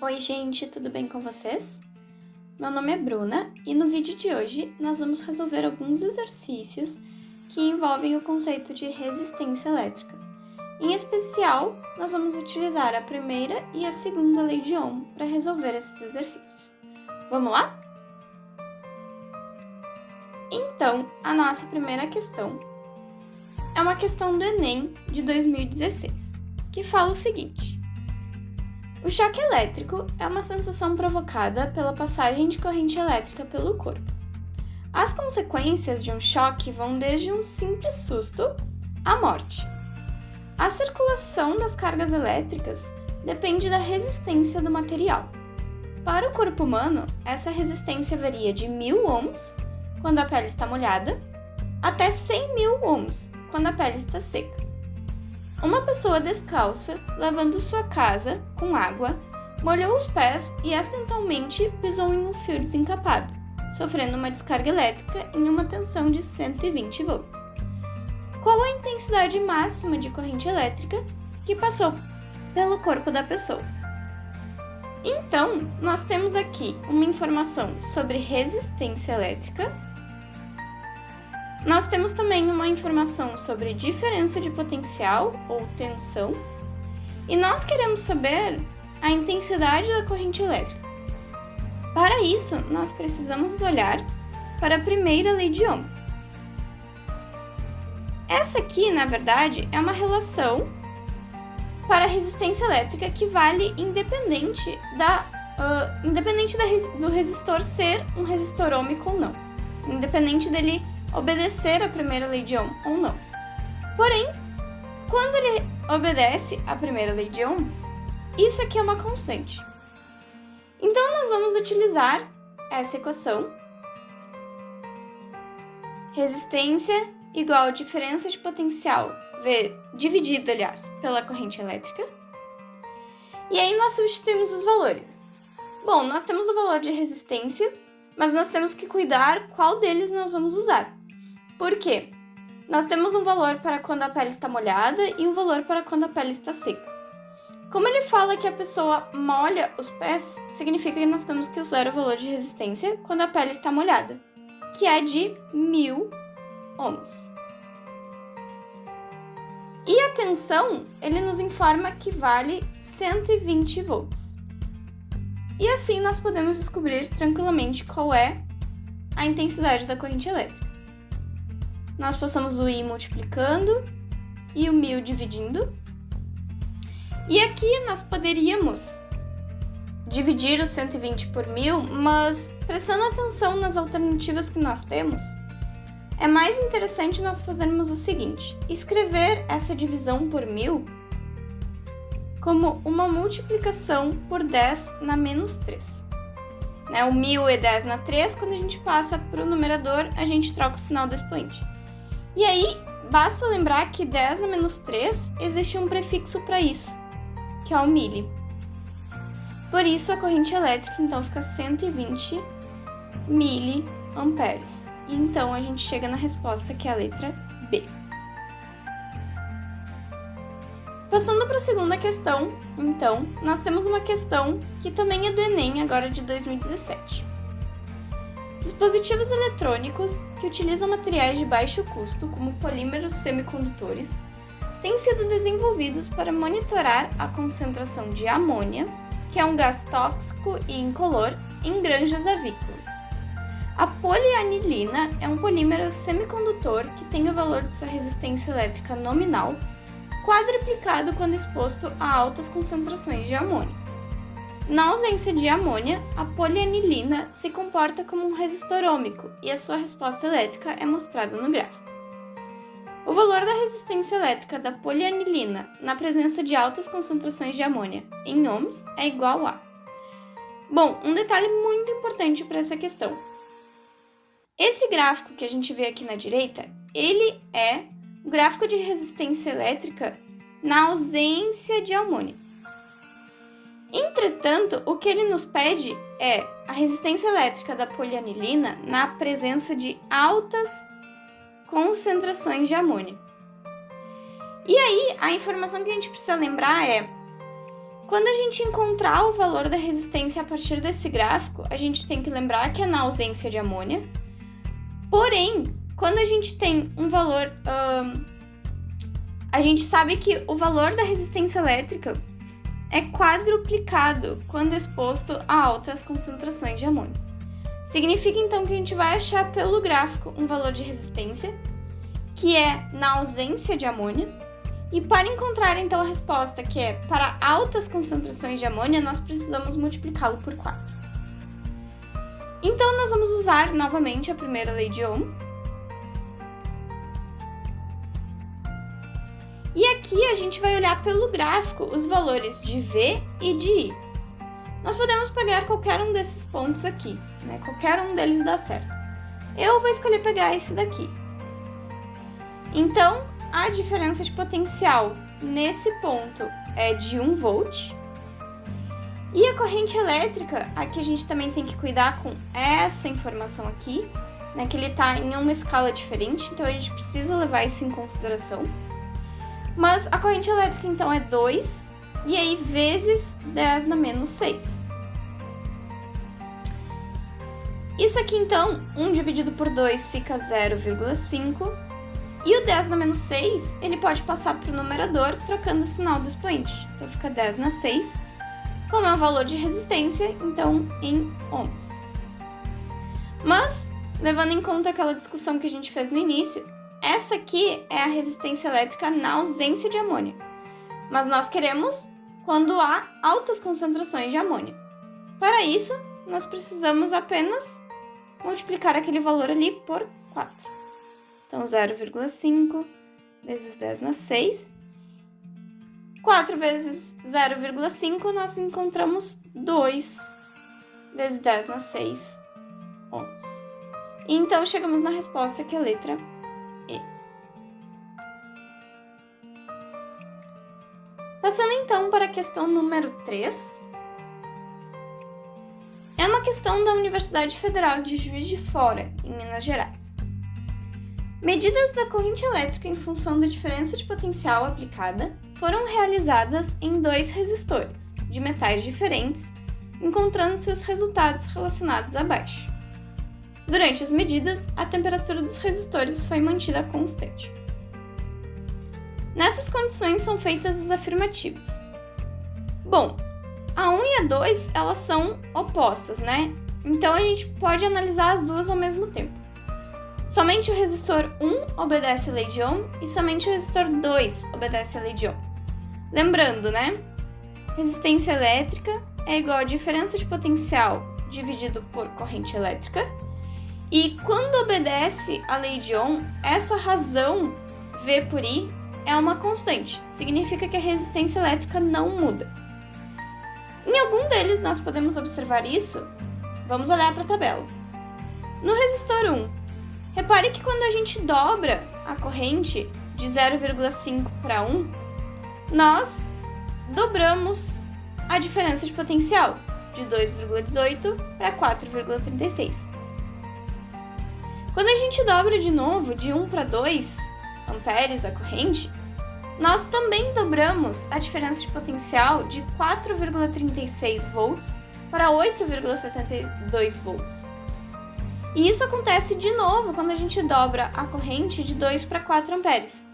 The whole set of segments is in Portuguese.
Oi gente, tudo bem com vocês? Meu nome é Bruna e no vídeo de hoje nós vamos resolver alguns exercícios que envolvem o conceito de resistência elétrica. Em especial, nós vamos utilizar a primeira e a segunda lei de Ohm para resolver esses exercícios. Vamos lá? Então, a nossa primeira questão é uma questão do Enem de 2016, que fala o seguinte: o choque elétrico é uma sensação provocada pela passagem de corrente elétrica pelo corpo. As consequências de um choque vão desde um simples susto à morte. A circulação das cargas elétricas depende da resistência do material. Para o corpo humano, essa resistência varia de 1000 ohms, quando a pele está molhada, até 100.000 ohms, quando a pele está seca. Uma pessoa descalça, lavando sua casa com água, molhou os pés e acidentalmente pisou em um fio desencapado, sofrendo uma descarga elétrica em uma tensão de 120 volts. Qual a intensidade máxima de corrente elétrica que passou pelo corpo da pessoa? Então, nós temos aqui uma informação sobre resistência elétrica. Nós temos também uma informação sobre diferença de potencial ou tensão, e nós queremos saber a intensidade da corrente elétrica. Para isso, nós precisamos olhar para a primeira lei de Ohm. Essa aqui, na verdade, é uma relação para a resistência elétrica que vale independente do resistor ser um resistor ôhmico ou não, independente dele obedecer à primeira lei de Ohm ou não. Porém, quando ele obedece à primeira lei de Ohm, isso aqui é uma constante. Então, nós vamos utilizar essa equação. Resistência igual a diferença de potencial dividido, pela corrente elétrica. E aí, nós substituímos os valores. Bom, nós temos o valor de resistência, mas nós temos que cuidar qual deles nós vamos usar. Por quê? Nós temos um valor para quando a pele está molhada e um valor para quando a pele está seca. Como ele fala que a pessoa molha os pés, significa que nós temos que usar o valor de resistência quando a pele está molhada, que é de 1000 ohms. E a tensão, ele nos informa que vale 120 volts. E assim nós podemos descobrir tranquilamente qual é a intensidade da corrente elétrica. Nós passamos o I multiplicando e o 1000 dividindo. E aqui nós poderíamos dividir o 120 por 1000, mas prestando atenção nas alternativas que nós temos, é mais interessante nós fazermos o seguinte: escrever essa divisão por 1000 como uma multiplicação por 10 na menos 3. O 1000 é 10 na 3, quando a gente passa para o numerador, a gente troca o sinal do expoente. E aí, basta lembrar que 10 na menos 3 existe um prefixo para isso, que é o milli. Por isso, a corrente elétrica, então, fica 120 miliamperes. E então, a gente chega na resposta, que é a letra B. Passando para a segunda questão, então, nós temos uma questão que também é do Enem, agora de 2017. Dispositivos eletrônicos que utilizam materiais de baixo custo, como polímeros semicondutores, têm sido desenvolvidos para monitorar a concentração de amônia, que é um gás tóxico e incolor, em granjas avícolas. A polianilina é um polímero semicondutor que tem o valor de sua resistência elétrica nominal quadruplicado quando exposto a altas concentrações de amônia. Na ausência de amônia, a polianilina se comporta como um resistor ôhmico e a sua resposta elétrica é mostrada no gráfico. O valor da resistência elétrica da polianilina na presença de altas concentrações de amônia em ohms é igual a... Bom, um detalhe muito importante para essa questão. Esse gráfico que a gente vê aqui na direita, ele é o gráfico de resistência elétrica na ausência de amônia. Entretanto, o que ele nos pede é a resistência elétrica da polianilina na presença de altas concentrações de amônia. E aí, a informação que a gente precisa lembrar é quando a gente encontrar o valor da resistência a partir desse gráfico, a gente tem que lembrar que é na ausência de amônia. Porém, quando a gente tem um valor... a gente sabe que o valor da resistência elétrica é quadruplicado quando exposto a altas concentrações de amônia. Significa, então, que a gente vai achar pelo gráfico um valor de resistência, que é na ausência de amônia, e para encontrar, então, a resposta, que é para altas concentrações de amônia, nós precisamos multiplicá-lo por 4. Então, nós vamos usar novamente a primeira lei de Ohm. E aqui a gente vai olhar pelo gráfico os valores de V e de I. Nós podemos pegar qualquer um desses pontos aqui, né? Qualquer um deles dá certo. Eu vou escolher pegar esse daqui. Então, a diferença de potencial nesse ponto é de 1 volt. E a corrente elétrica, aqui a gente também tem que cuidar com essa informação aqui, né? Que ele está em uma escala diferente, então a gente precisa levar isso em consideração. Mas a corrente elétrica, então, é 2, e aí vezes 10 na menos 6. Isso aqui, então, 1 dividido por 2 fica 0,5, e o 10 na menos 6, ele pode passar para o numerador trocando o sinal do expoente. Então, fica 10 na 6, como é o valor de resistência, então, em ohms. Mas, levando em conta aquela discussão que a gente fez no início, essa aqui é a resistência elétrica na ausência de amônia, mas nós queremos quando há altas concentrações de amônia. Para isso, nós precisamos apenas multiplicar aquele valor ali por 4. Então, 0,5 vezes 10 na 6. 4 vezes 0,5, nós encontramos 2 vezes 10 na 6 ohms. E então, chegamos na resposta, que é a letra E. Passando então para a questão número 3. É uma questão da Universidade Federal de Juiz de Fora, em Minas Gerais. Medidas da corrente elétrica em função da diferença de potencial aplicada foram realizadas em 2 resistores, de metais diferentes, encontrando-se os resultados relacionados abaixo. Durante as medidas, a temperatura dos resistores foi mantida constante. Nessas condições são feitas as afirmativas. Bom, a 1 e a 2, elas são opostas, né? Então a gente pode analisar as duas ao mesmo tempo. Somente o resistor 1 obedece a lei de Ohm e somente o resistor 2 obedece a lei de Ohm. Lembrando, né? Resistência elétrica é igual a diferença de potencial dividido por corrente elétrica. E quando obedece a lei de Ohm, essa razão V por I é uma constante. Significa que a resistência elétrica não muda. Em algum deles nós podemos observar isso. Vamos olhar para a tabela. No resistor 1, repare que quando a gente dobra a corrente de 0,5 para 1, nós dobramos a diferença de potencial de 2,18 para 4,36. Quando a gente dobra de novo de 1 para 2 amperes a corrente, nós também dobramos a diferença de potencial de 4,36 volts para 8,72 volts. E isso acontece de novo quando a gente dobra a corrente de 2 para 4 amperes.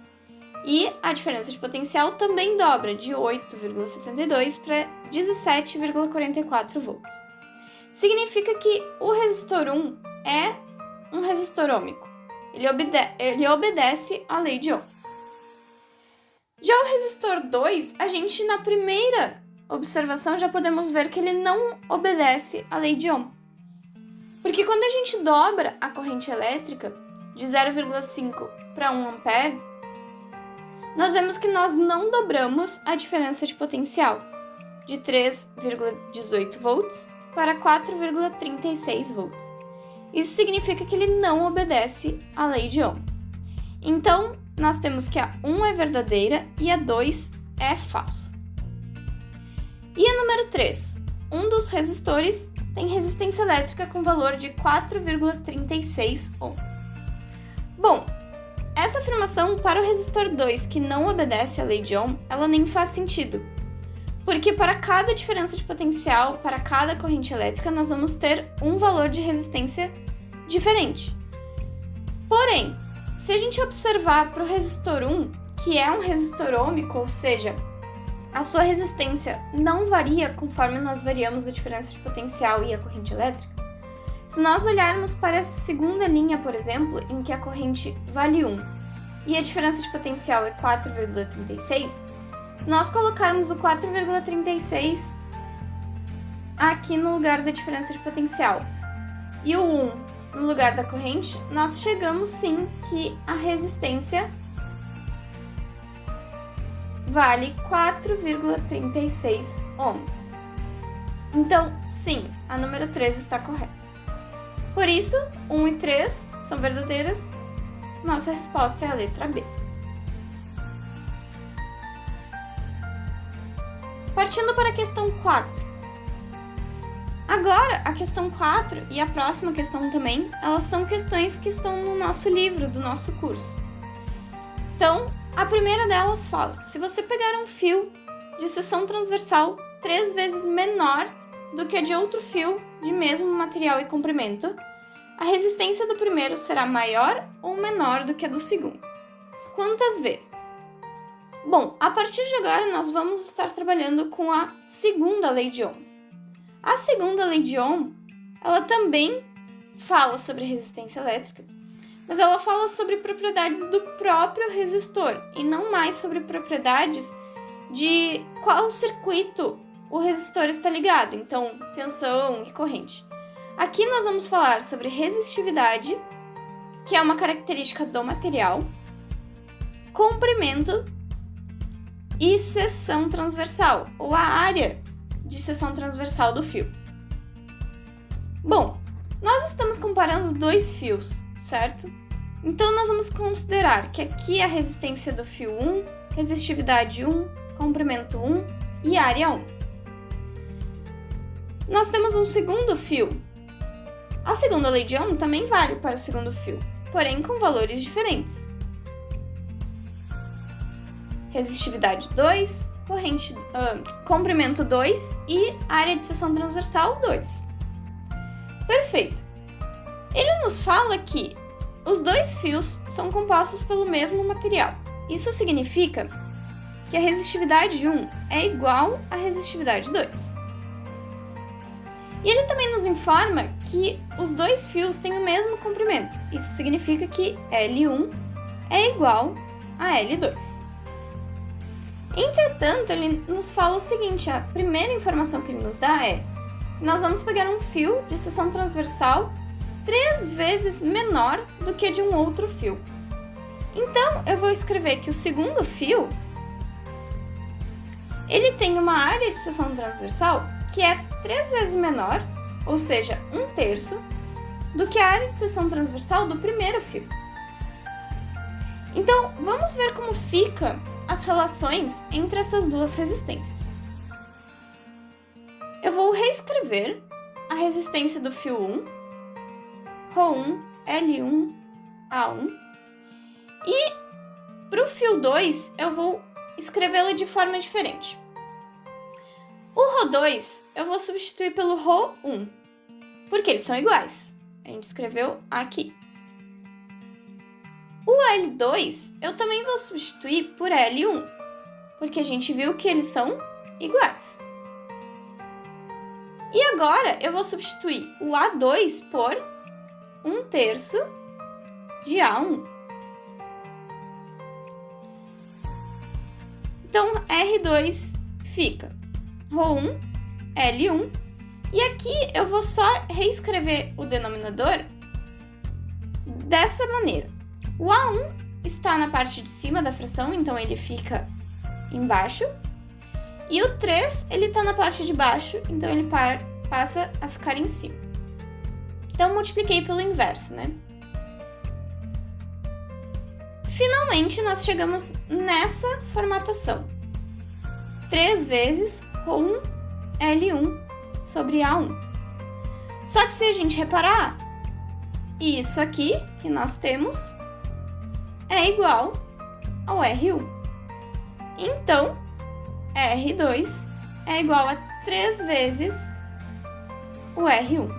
E a diferença de potencial também dobra de 8,72 para 17,44 volts. Significa que o resistor 1 é um resistor ôhmico. Ele obedece à lei de Ohm. Já o resistor 2, a gente na primeira observação já podemos ver que ele não obedece à lei de Ohm. Porque quando a gente dobra a corrente elétrica de 0,5 para 1 ampere, nós vemos que nós não dobramos a diferença de potencial de 3,18 volts para 4,36 volts. Isso significa que ele não obedece à lei de Ohm. Então, nós temos que a 1 é verdadeira e a 2 é falsa. E a número 3. Um dos resistores tem resistência elétrica com valor de 4,36 ohms. Bom, essa afirmação para o resistor 2 que não obedece à lei de Ohm, ela nem faz sentido. Porque para cada diferença de potencial, para cada corrente elétrica, nós vamos ter um valor de resistência diferente. Porém, se a gente observar para o resistor 1, que é um resistor ôhmico, ou seja, a sua resistência não varia conforme nós variamos a diferença de potencial e a corrente elétrica. Se nós olharmos para essa segunda linha, por exemplo, em que a corrente vale 1 e a diferença de potencial é 4,36, se nós colocarmos o 4,36 aqui no lugar da diferença de potencial e o 1 no lugar da corrente, nós chegamos sim que a resistência vale 4,36 ohms. Então, sim, a número 3 está correta. Por isso, 1 e 3 são verdadeiras. Nossa resposta é a letra B. Partindo para a questão 4. Agora, a questão 4 e a próxima questão também, elas são questões que estão no nosso livro, do nosso curso. Então, a primeira delas fala, se você pegar um fio de seção transversal 3 vezes menor do que a de outro fio de mesmo material e comprimento, a resistência do primeiro será maior ou menor do que a do segundo. Quantas vezes? Bom, a partir de agora nós vamos estar trabalhando com a segunda lei de Ohm. A segunda lei de Ohm, ela também fala sobre resistência elétrica, mas ela fala sobre propriedades do próprio resistor e não mais sobre propriedades de qual circuito o resistor está ligado, então tensão e corrente. Aqui nós vamos falar sobre resistividade, que é uma característica do material, comprimento e seção transversal, ou a área de seção transversal do fio. Bom, nós estamos comparando dois fios, certo? Então nós vamos considerar que aqui é a resistência do fio 1, resistividade 1, comprimento 1 e área 1. Nós temos um segundo fio. A segunda lei de Ohm também vale para o segundo fio, porém com valores diferentes. Resistividade 2, comprimento 2 e área de seção transversal 2. Perfeito. Ele nos fala que os dois fios são compostos pelo mesmo material. Isso significa que a resistividade 1 é igual à resistividade 2. E ele também nos informa que os dois fios têm o mesmo comprimento. Isso significa que L1 é igual a L2. Entretanto, ele nos fala o seguinte, a primeira informação que ele nos dá é que nós vamos pegar um fio de seção transversal 3 vezes menor do que de um outro fio. Então, eu vou escrever que o segundo fio, ele tem uma área de seção transversal que é 3 vezes menor, ou seja, 1/3, do que a área de seção transversal do primeiro fio. Então, vamos ver como fica as relações entre essas duas resistências. Eu vou reescrever a resistência do fio 1, Ρ1, L1, A1, e para o fio 2 eu vou escrevê-la de forma diferente. O Ρ2 eu vou substituir pelo Ρ1, porque eles são iguais. A gente escreveu aqui. O L2 eu também vou substituir por L1, porque a gente viu que eles são iguais. E agora eu vou substituir o A2 por 1/3 de A1. Então, R2 fica Ρ1, L1, e aqui eu vou só reescrever o denominador dessa maneira. O A1 está na parte de cima da fração, então ele fica embaixo, e o 3 ele está na parte de baixo, então ele passa a ficar em cima. Então, multipliquei pelo inverso, né? Finalmente, nós chegamos nessa formatação. 3 vezes Ρ1, L1 sobre A1. Só que se a gente reparar, isso aqui que nós temos é igual ao R1. Então, R2 é igual a 3 vezes o R1.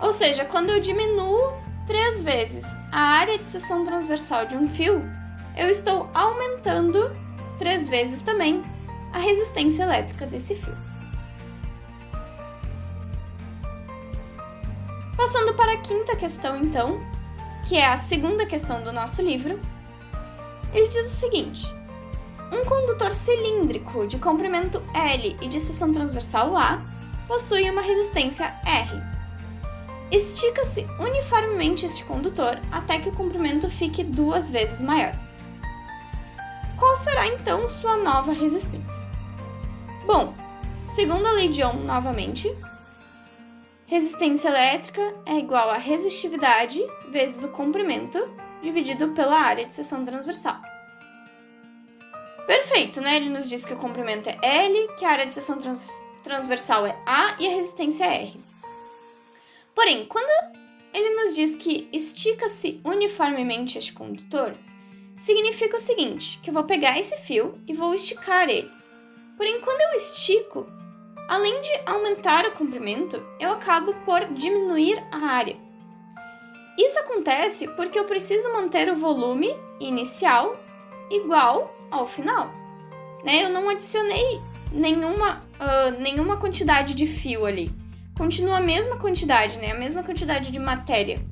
Ou seja, quando eu diminuo 3 vezes a área de seção transversal de um fio, eu estou aumentando 3 vezes também a resistência elétrica desse fio. Passando para a quinta questão, então, que é a segunda questão do nosso livro, ele diz o seguinte: um condutor cilíndrico de comprimento L e de seção transversal A possui uma resistência R. Estica-se uniformemente este condutor até que o comprimento fique 2 vezes maior. Qual será então sua nova resistência? Bom, segundo a lei de Ohm novamente, resistência elétrica é igual a resistividade vezes o comprimento dividido pela área de seção transversal. Perfeito, né? Ele nos diz que o comprimento é L, que a área de seção transversal é A e a resistência é R. Porém, quando ele nos diz que estica-se uniformemente este condutor, significa o seguinte, que eu vou pegar esse fio e vou esticar ele. Porém, quando eu estico, além de aumentar o comprimento, eu acabo por diminuir a área. Isso acontece porque eu preciso manter o volume inicial igual ao final. Né? Eu não adicionei nenhuma quantidade de fio ali. Continua a mesma quantidade, né? A mesma quantidade de matéria.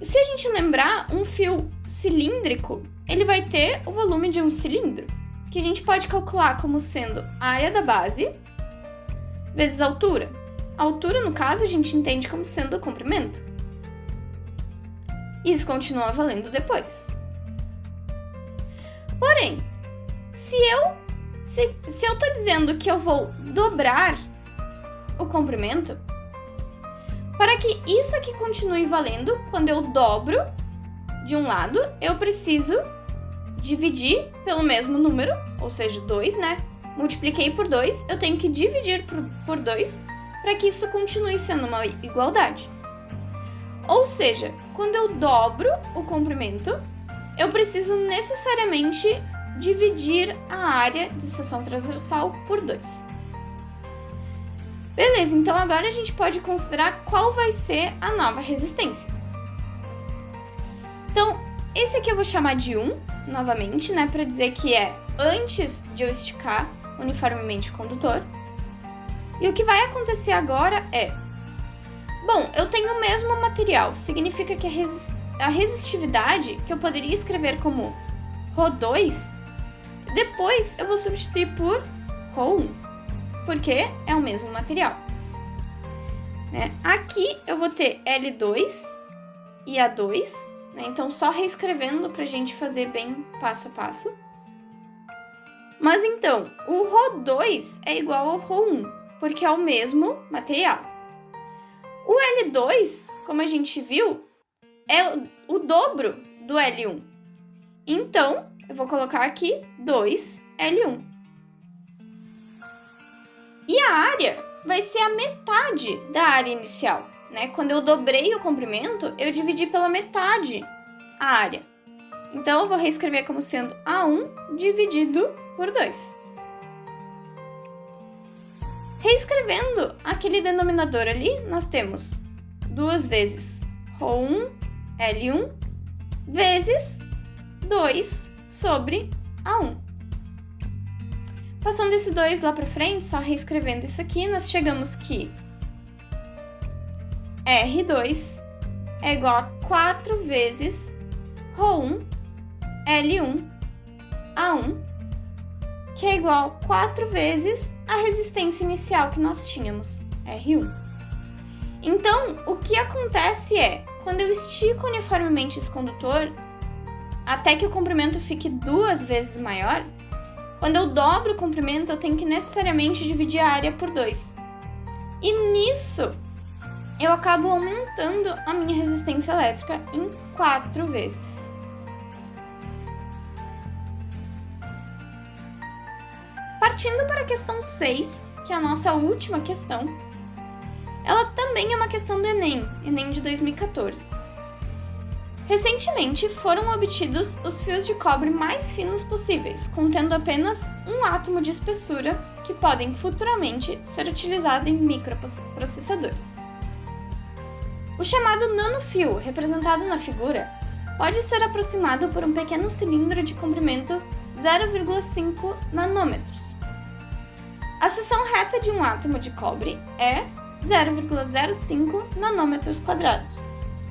Se a gente lembrar, um fio cilíndrico, ele vai ter o volume de um cilindro, que a gente pode calcular como sendo a área da base vezes a altura. A altura, no caso, a gente entende como sendo o comprimento. Isso continua valendo depois. Porém, se eu tô dizendo que eu vou dobrar o comprimento, para que isso aqui continue valendo, quando eu dobro de um lado, eu preciso dividir pelo mesmo número, ou seja, 2, né? Multipliquei por 2, eu tenho que dividir por 2 para que isso continue sendo uma igualdade. Ou seja, quando eu dobro o comprimento, eu preciso necessariamente dividir a área de seção transversal por 2. Beleza, então agora a gente pode considerar qual vai ser a nova resistência. Então, esse aqui eu vou chamar de 1, novamente, né, para dizer que é antes de eu esticar uniformemente o condutor. E o que vai acontecer agora é... Bom, eu tenho o mesmo material, significa que a resistividade, que eu poderia escrever como Rho2, depois eu vou substituir por Rho1, porque é o mesmo material. Né? Aqui eu vou ter L2 e A2, né? Então só reescrevendo para a gente fazer bem passo a passo. Mas então, o Rho2 é igual ao Rho1, porque é o mesmo material. O L2, como a gente viu, é o dobro do L1. Então, eu vou colocar aqui 2L1. E a área vai ser a metade da área inicial, né? Quando eu dobrei o comprimento, eu dividi pela metade a área. Então, eu vou reescrever como sendo A1 dividido por 2. Reescrevendo aquele denominador ali, nós temos 2 vezes Rho1, L1, vezes 2 sobre A1. Passando esse 2 lá para frente, só reescrevendo isso aqui, nós chegamos que R2 é igual a 4 vezes Rho1, L1, A1, que é igual a 4 vezes a resistência inicial que nós tínhamos, R1. Então, o que acontece é, quando eu estico uniformemente esse condutor, até que o comprimento fique 2 vezes maior, quando eu dobro o comprimento, eu tenho que necessariamente dividir a área por 2. E nisso, eu acabo aumentando a minha resistência elétrica em 4 vezes. Partindo para a questão 6, que é a nossa última questão, ela também é uma questão do Enem de 2014. Recentemente foram obtidos os fios de cobre mais finos possíveis, contendo apenas um átomo de espessura que podem futuramente ser utilizados em microprocessadores. O chamado nanofio, representado na figura, pode ser aproximado por um pequeno cilindro de comprimento 0,5 nanômetros. A seção reta de um átomo de cobre é 0,05 nanômetros quadrados.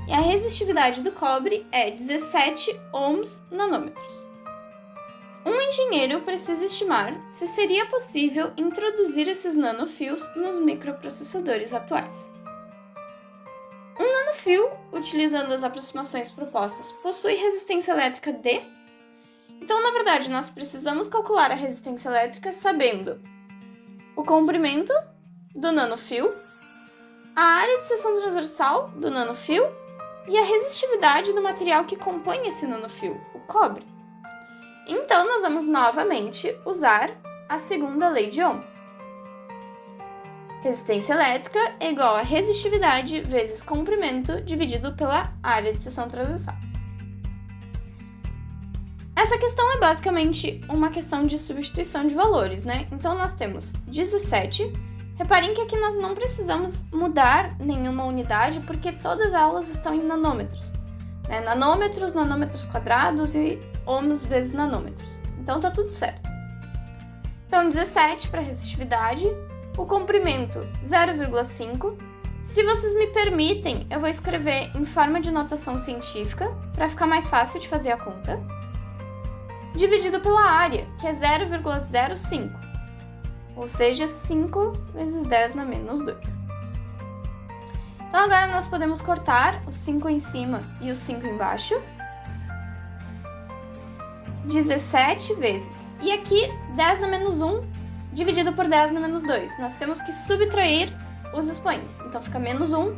E a resistividade do cobre é 17 ohms nanômetros. Um engenheiro precisa estimar se seria possível introduzir esses nanofios nos microprocessadores atuais. Um nanofio, utilizando as aproximações propostas, possui resistência elétrica de... Então, na verdade, nós precisamos calcular a resistência elétrica sabendo o comprimento do nanofio, a área de seção transversal do nanofio e a resistividade do material que compõe esse nanofio, o cobre. Então, nós vamos novamente usar a segunda lei de Ohm. Resistência elétrica é igual a resistividade vezes comprimento dividido pela área de seção transversal. Essa questão é basicamente uma questão de substituição de valores, né? Então, nós temos 17. Reparem que aqui nós não precisamos mudar nenhuma unidade, porque todas elas estão em nanômetros. Né? Nanômetros, nanômetros quadrados e ohms vezes nanômetros. Então, tá tudo certo. Então, 17 para resistividade, o comprimento 0,5. Se vocês me permitem, eu vou escrever em forma de notação científica, para ficar mais fácil de fazer a conta. Dividido pela área, que é 0,05, ou seja, 5 vezes 10 na menos 2. Então, agora nós podemos cortar os 5 em cima e os 5 embaixo. 17 vezes. E aqui, 10 na menos 1, dividido por 10 na menos 2. Nós temos que subtrair os expoentes. Então, fica menos 1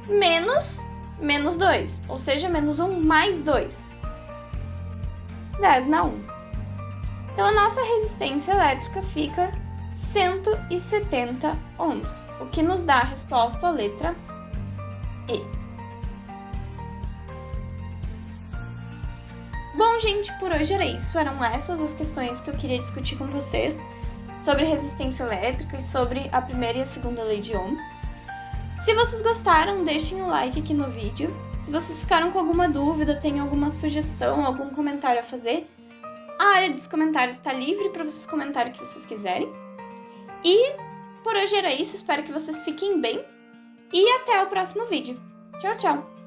menos menos 2, ou seja, menos 1 mais 2. 10 na 1. Então, a nossa resistência elétrica fica 170 ohms, o que nos dá a resposta à letra E. Bom, gente, por hoje era isso. Eram essas as questões que eu queria discutir com vocês sobre resistência elétrica e sobre a primeira e a segunda lei de Ohm. Se vocês gostaram, deixem o like aqui no vídeo. Se vocês ficaram com alguma dúvida, têm alguma sugestão, algum comentário a fazer, a área dos comentários está livre para vocês comentarem o que vocês quiserem. E por hoje era isso, espero que vocês fiquem bem e até o próximo vídeo. Tchau, tchau!